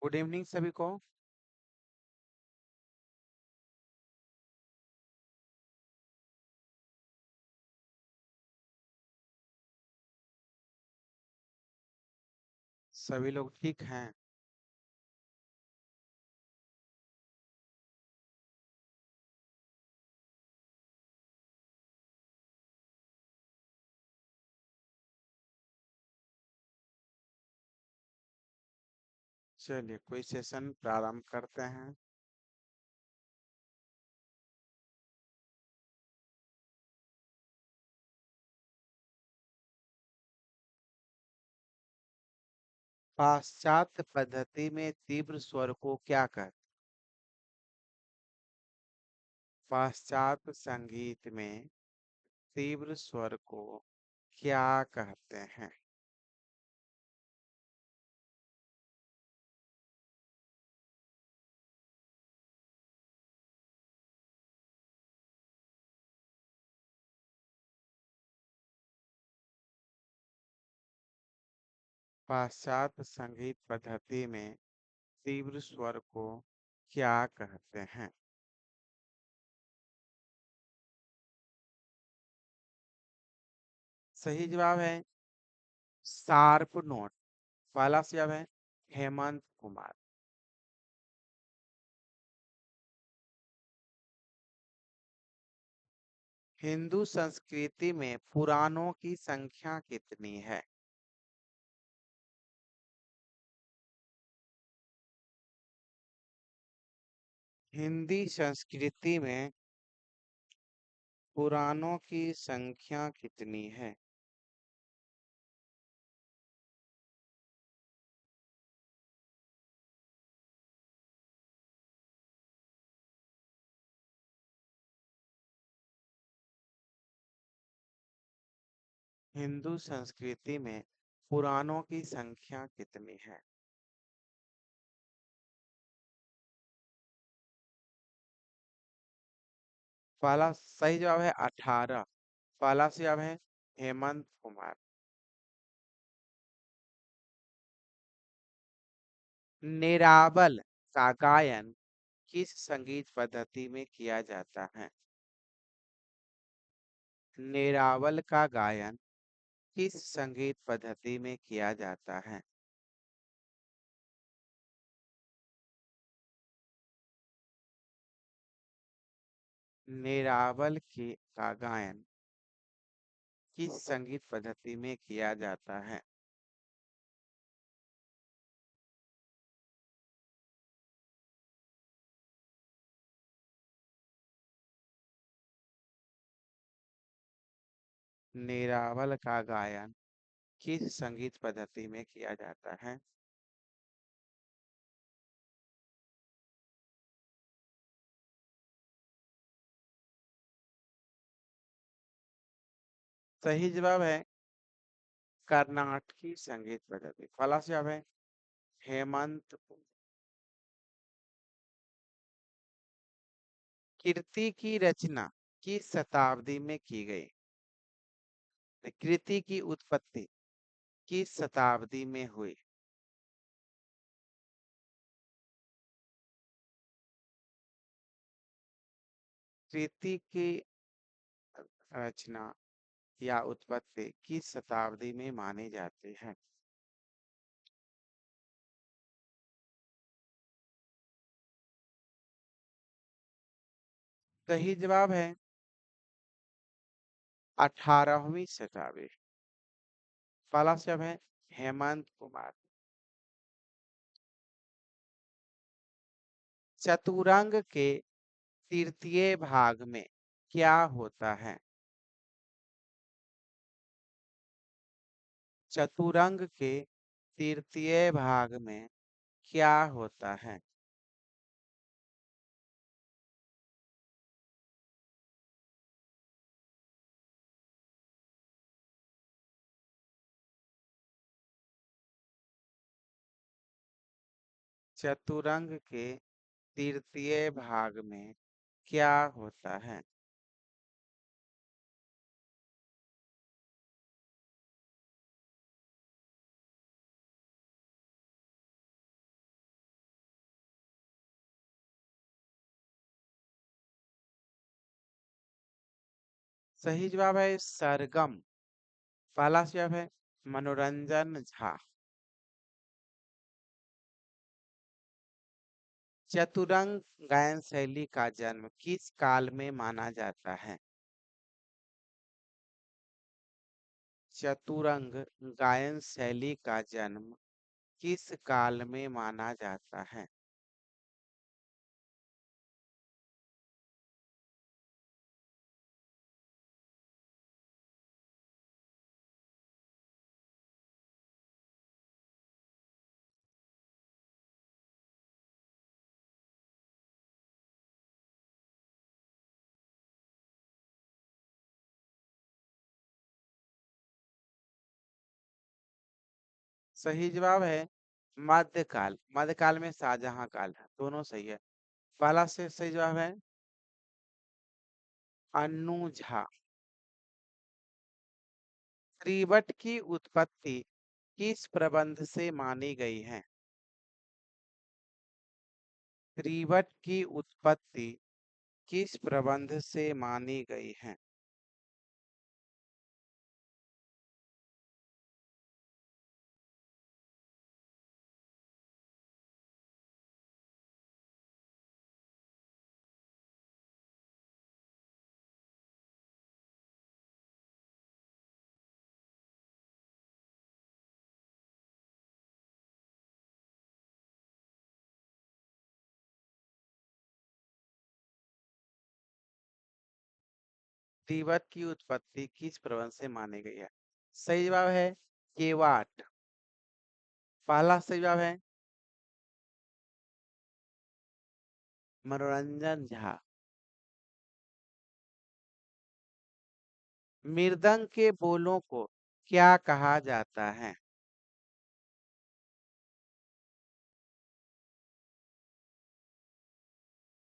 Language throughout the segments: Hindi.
गुड इवनिंग सभी को। सभी लोग ठीक हैं। चलिए कोई सेशन प्रारंभ करते हैं। पाश्चात्य पद्धति में तीव्र स्वर को क्या कहते? पाश्चात्य संगीत में तीव्र स्वर को क्या कहते हैं? पाश्चात्य संगीत पद्धति में तीव्र स्वर को क्या कहते हैं? सही जवाब है शार्प नोट। पहला जवाब है हेमंत कुमार। हिंदू संस्कृति में पुराणों की संख्या कितनी है? हिंदी संस्कृति में पुराणों की संख्या कितनी है? हिंदू संस्कृति में पुराणों की संख्या कितनी है? पहला सही जवाब है 18। पहला सही जवाब है हेमंत कुमार। निरावल का गायन किस संगीत पद्धति में किया जाता है? निरावल का गायन किस संगीत पद्धति में किया जाता है? निरावल के का गायन किस संगीत पद्धति में किया जाता है? निरावल का गायन किस संगीत पद्धति में किया जाता है? सही जवाब है कर्नाटकी संगीत पद्धति। पहला जवाब है हेमंत। कृति की रचना किस शताब्दी में की गई? कृति की उत्पत्ति किस शताब्दी में हुई? कृति की रचना या उत्पत्ति किस शताब्दी में मानी जाती है? सही जवाब है 18वीं शताब्दी। पहला जवाब है हेमंत कुमार। चतुरंग के तृतीय भाग में क्या होता है? चतुरंग के तृतीय भाग में क्या होता है? चतुरंग के तृतीय भाग में क्या होता है? सही जवाब है सरगम। पहला जवाब है मनोरंजन झा। चतुरंग गायन शैली का जन्म किस काल में माना जाता है? चतुरंग गायन शैली का जन्म किस काल में माना जाता है? सही जवाब है मध्यकाल। मध्यकाल में शाहजहां काल है, दोनों सही है। पहला से सही जवाब है अन्नू झा। त्रिवट की उत्पत्ति किस प्रबंध से मानी गई है? त्रिवट की उत्पत्ति किस प्रबंध से मानी गई है? त्रिवट की उत्पत्ति किस प्रबंध से मानी गई है? सही जवाब है केवाट। पहला सही जवाब है मनोरंजन झा। मृदंग के बोलों को क्या कहा जाता है?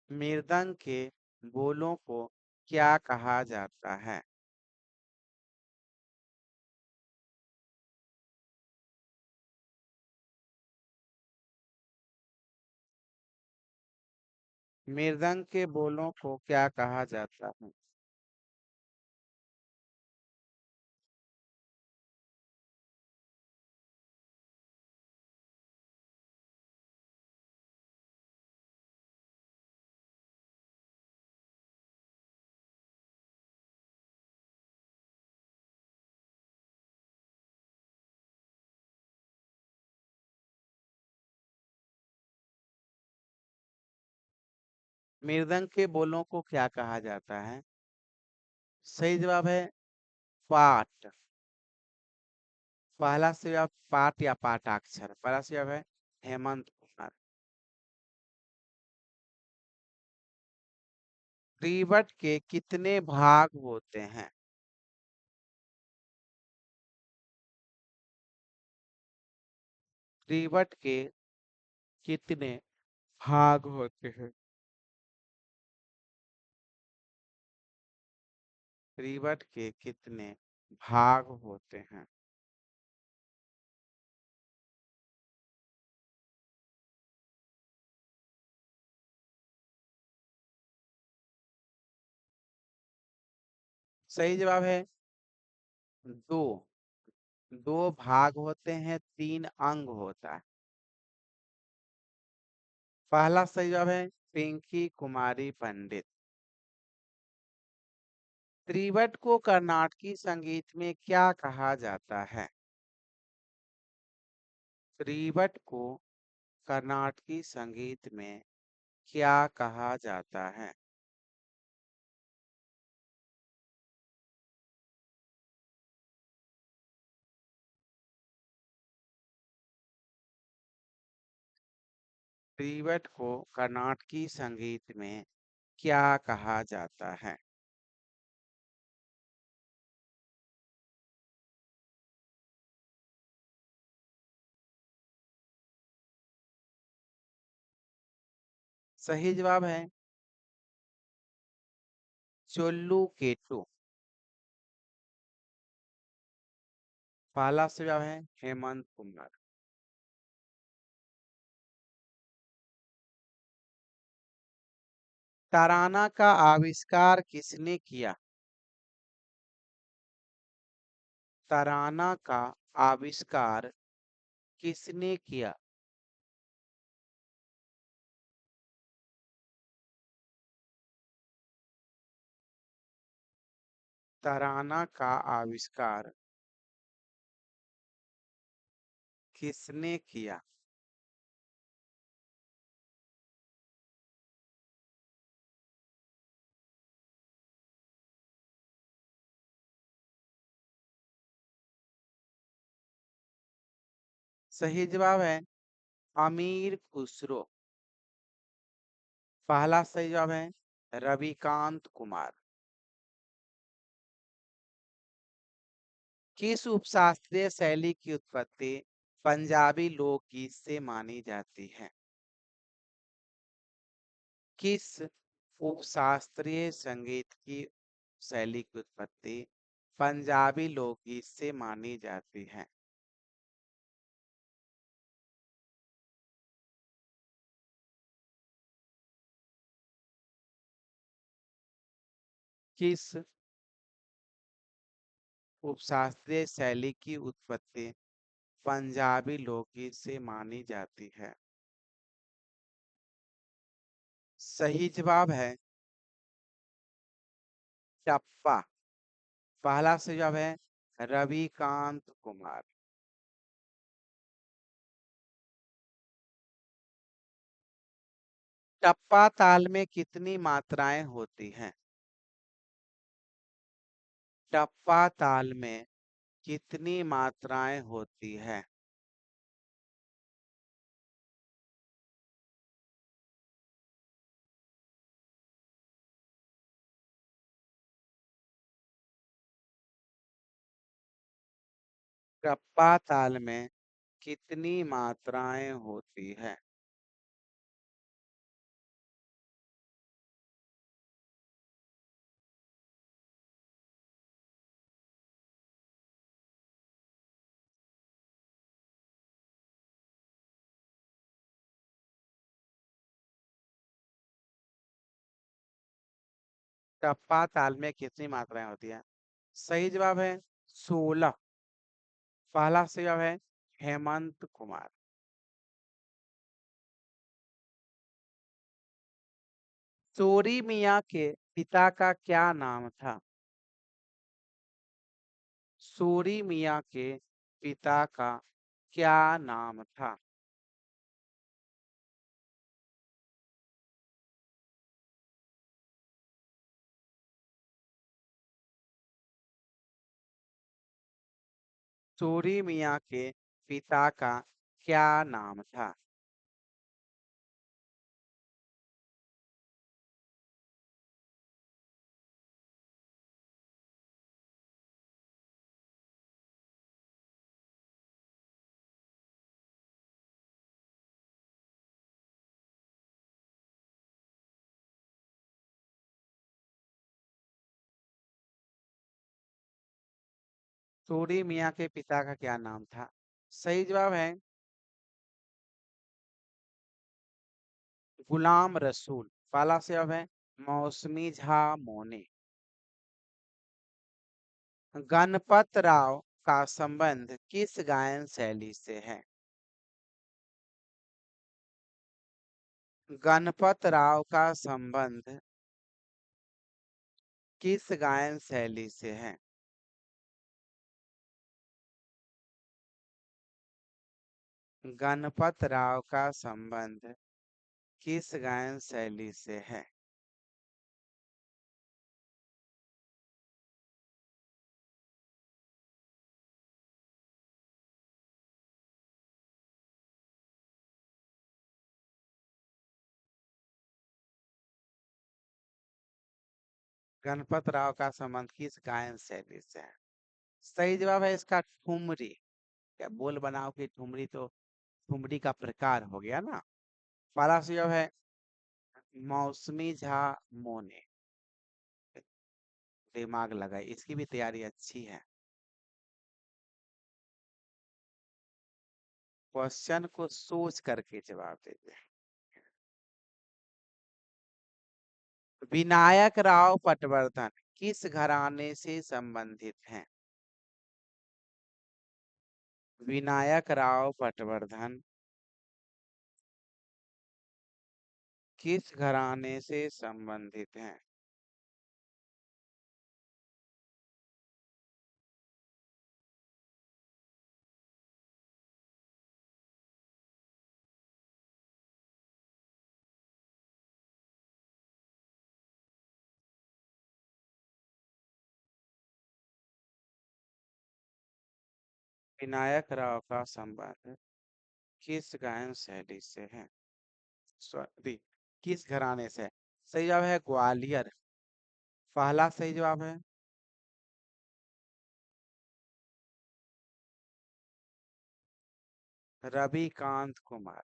मृदंग के बोलों को क्या कहा जाता है? मृदंग के बोलों को क्या कहा जाता है? मृदंग के बोलों को क्या कहा जाता है? सही जवाब है पाठ। पहला से जवाब पाठ या पाठाक्षर। पहला से जवाब है हेमंत कुमार। त्रिवट के कितने भाग होते हैं? त्रिवट के कितने भाग होते हैं? त्रिवट के कितने भाग होते हैं? सही जवाब है दो। दो भाग होते हैं, तीन अंग होता है। पहला सही जवाब है पिंकी कुमारी पंडित। त्रिवट को कर्नाटकी संगीत में क्या कहा जाता है? त्रिवट को कर्नाटकी संगीत में क्या कहा जाता है? त्रिवट को कर्नाटकी संगीत में क्या कहा जाता है? सही जवाब है चोल्लू केटू। पहला से जवाब है हेमंत कुमार। तराना का आविष्कार किसने किया? तराना का आविष्कार किसने किया? तराना का आविष्कार किसने किया? सही जवाब है अमीर खुसरो। पहला सही जवाब है रविकांत कुमार। किस उपशास्त्रीय शैली की उत्पत्ति पंजाबी लोकगीत से मानी जाती है? किस उपशास्त्रीय संगीत की शैली की उत्पत्ति पंजाबी लोकगीत से मानी जाती है? किस उपशास्त्रीय शैली की उत्पत्ति पंजाबी लोकगीत से मानी जाती है? सही जवाब है टप्पा। पहला सही जवाब है रविकांत कुमार। टप्पा ताल में कितनी मात्राएं होती हैं? टप्पा ताल में कितनी मात्राएं होती है? टप्पा ताल में कितनी मात्राएं होती है? टप्पा ताल में कितनी मात्राएं होती है? सही जवाब है 16। पहला सही जवाब है हेमंत कुमार। चोरी मियाँ के पिता का क्या नाम था? सूरी मियाँ के पिता का क्या नाम था? सूरी मियाँ के पिता का क्या नाम था? सूरी मियाँ के पिता का क्या नाम था? सही जवाब है गुलाम रसूल। पहला से जवाब है मौसमी झा मोने। गणपत राव का संबंध किस गायन शैली से है? गणपत राव का संबंध किस गायन शैली से है? गणपत राव का संबंध किस गायन शैली से है? गणपत राव का संबंध किस गायन शैली से है? सही जवाब है इसका ठुमरी। क्या बोल बनाओ कि ठुमरी तो ठुमरी का प्रकार हो गया ना। पहला से जवाब है मौसमी झा मोने। दिमाग लगाए इसकी भी तैयारी अच्छी है। क्वेश्चन को सोच करके जवाब देते हैं। विनायक राव पटवर्धन किस घराने से संबंधित हैं? विनायक राव पटवर्धन किस घराने से संबंधित हैं? विनायक राव का संबंध किस गायन शैली से है? सॉरी, किस घराने से है? सही जवाब है ग्वालियर। पहला सही जवाब है। रविकांत कुमार।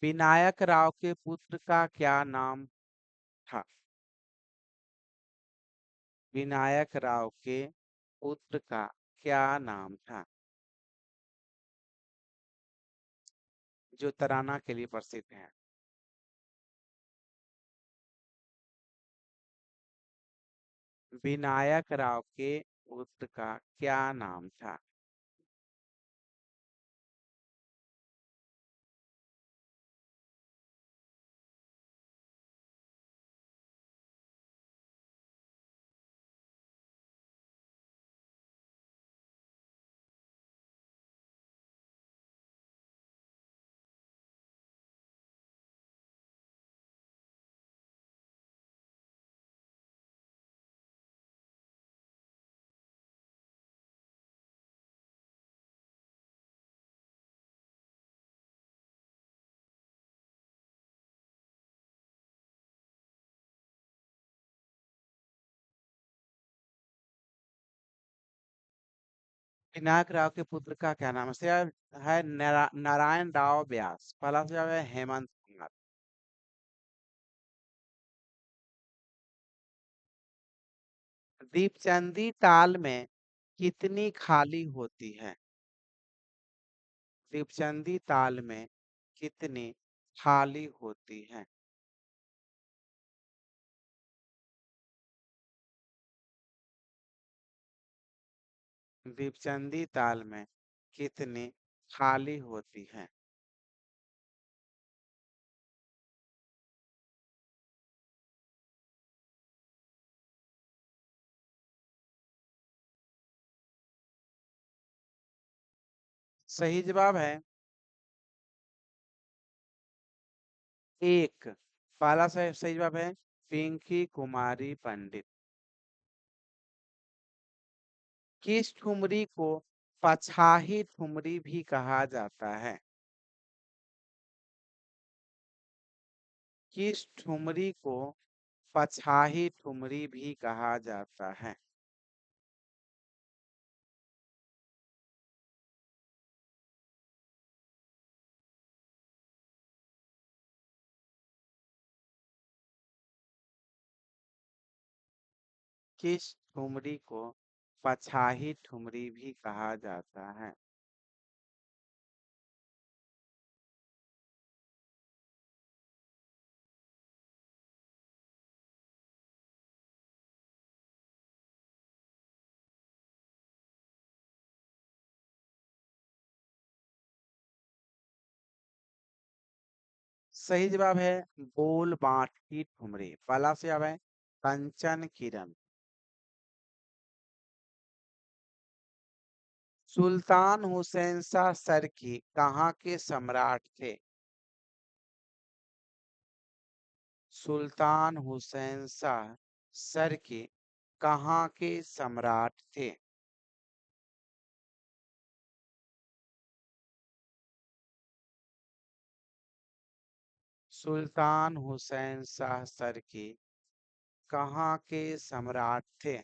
विनायक राव के पुत्र का क्या नाम था? विनायक राव के पुत्र का क्या नाम था, जो तराना के लिए प्रसिद्ध है? विनायक राव के पुत्र का क्या नाम था? विनायक राव के पुत्र का क्या नाम है? है नारायण राव व्यास। पहला जवाब है हेमंत कुमार। दीपचंदी ताल में कितनी खाली होती है? दीपचंदी ताल में कितनी खाली होती है? दीपचंदी ताल में कितनी खाली होती है? सही जवाब है एक। पहला सही जवाब है पिंकी कुमारी पंडित। किस ठुमरी को पछाही ठुमरी भी कहा जाता है? किस ठुमरी को पछाही ठुमरी भी कहा जाता है? किस ठुमरी को पछाही ठुमरी भी कहा जाता है? सही जवाब है बोल बांट की ठुमरी। पहला से जवाब है कंचन किरण। सुल्तान हुसैन शाह सरकी कहाँ के सम्राट थे? सुल्तान हुसैन शाह सरकी कहाँ के सम्राट थे? सुल्तान हुसैन शाह सरकी कहाँ के सम्राट थे?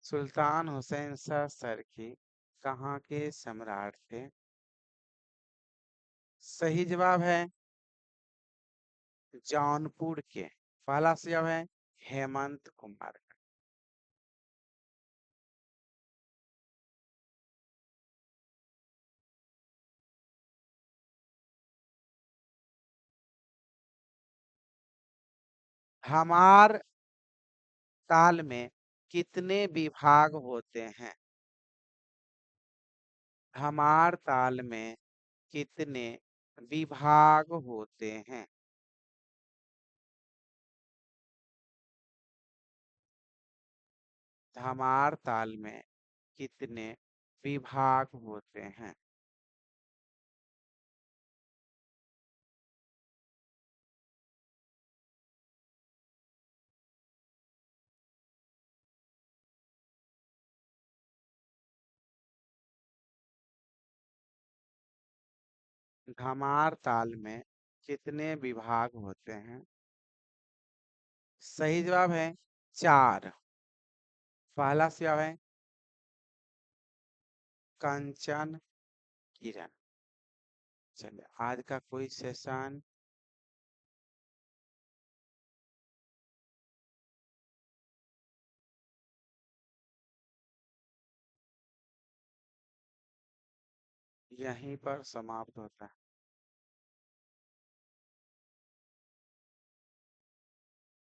सुल्तान हुसैन शाह सरकी कहाँ के सम्राट थे? सही जवाब है जौनपुर के। पहला जवाब है हेमंत कुमार। हमार ताल में कितने विभाग होते हैं? हमार ताल में कितने विभाग होते हैं? हमार ताल में कितने विभाग होते हैं? हमार ताल में कितने विभाग होते हैं? सही जवाब है चार। पहला जवाब है कंचन किरण। चलिए आज का कोई सेशन यहीं पर समाप्त होता है।